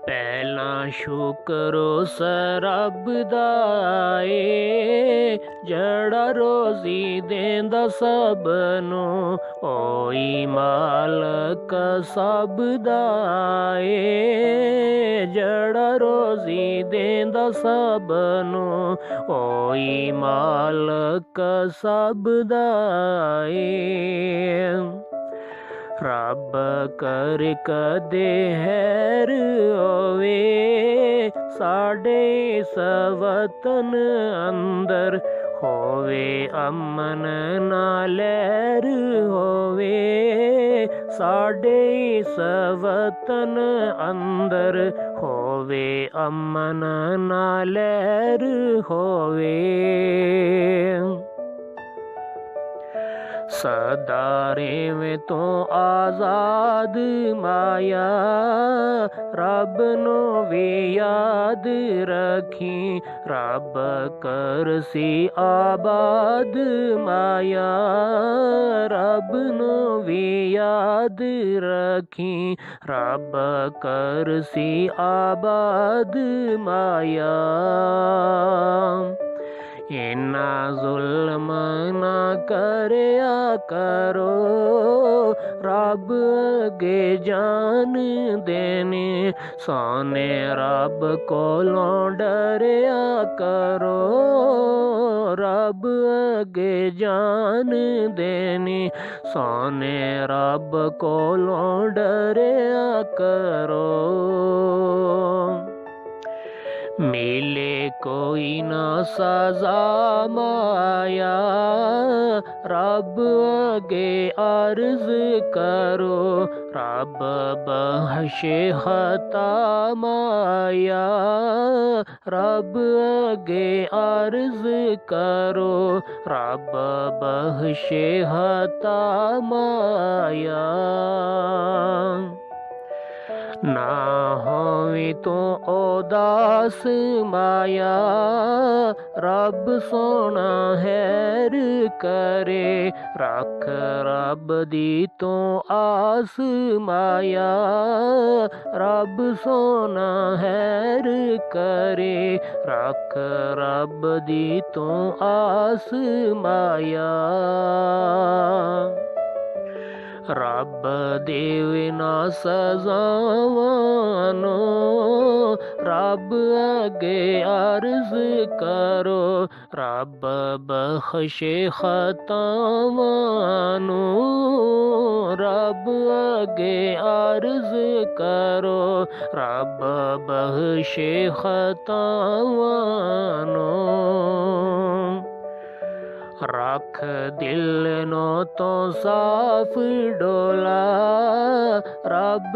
पहला शुक्र सरब दा ए जड़ा रोजी देंदा सबनू ओई मालक सब दा ए जड़ा रोजी देंदा सबनू ओई मालक सब दा ए रब कर कदे हैर होवे साडे इस वतन अंदर होवे अमन ना लहर होवे साडे इस वतन अंदर होवे अमन ना लहर होवे सदारे में तो आज़ाद माया रब नो भी याद रखी रब कर सी आबाद माया रब नो भी याद रखी रब कर सी आबाद माया इन्ना जुल्म ना करया करो रब अगे जान देने सोने रब कोलों डरया करो रब अगे जान देने सोने रब कोलों डरया करो मिले कोई ना सजा माया रब अगे अर्ज करो रब बख्शे खता माया रब अगे अर्ज करो रब बख्शे खता माया ना होवे तो उदास माया रब सोना हैर करे रख रब दी तो आस माया रब सोना हैर करे रख रब दी तो आस माया रब देवे ना सजावानो रब अगे अर्ज करो रब बख्शे खतावानो रब अगे अर्ज करो रब बख्शे खतावानो रख दिल नो तो साफ डोला रब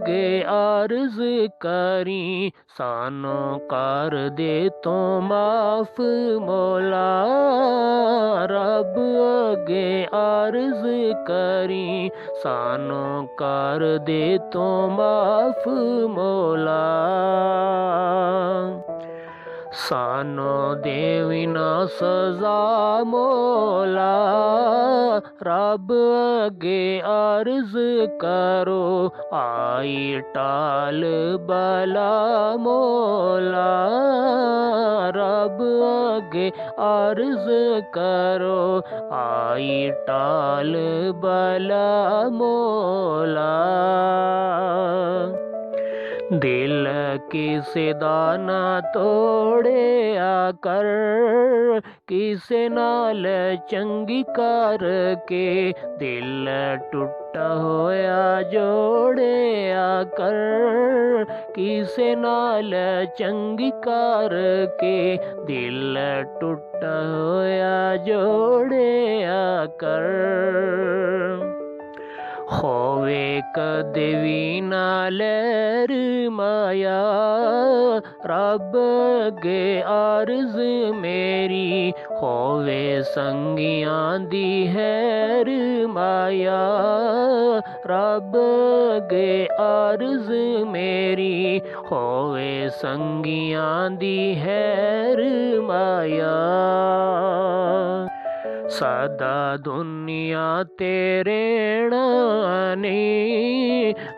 गे अर्ज करी सानो कर दे तो माफ मौला रब अगे अर्ज करी सानो कर दे तो माफ मौला सानो देविना सजा मौला रब अगे अर्ज करो आई टाल बला मौला रब अगे अर्ज करो आई टाल बला मौला दिल किसे दाना तोड़े आकर किसे नाल चंगी कर के दिल टुटा होया जोड़े आकर किसे नाल चंगी कर के दिल टुटा होया जोड़े आकर होवे कदे भी ना लहर माया रब अगे अर्ज मेरी होवे संगियां दी हैर माया रब अगे अर्ज मेरी होवे संगियां दी हैर माया सदा दुनिया तेरे नानी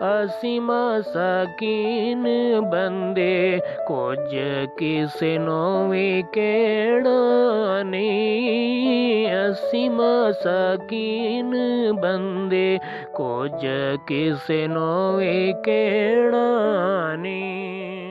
असी मसाकीन बंदे कुछ किसे नो भी कहना नहीं असी मसाकीन बंदे कुछ किसे नो भी कहना नहीं।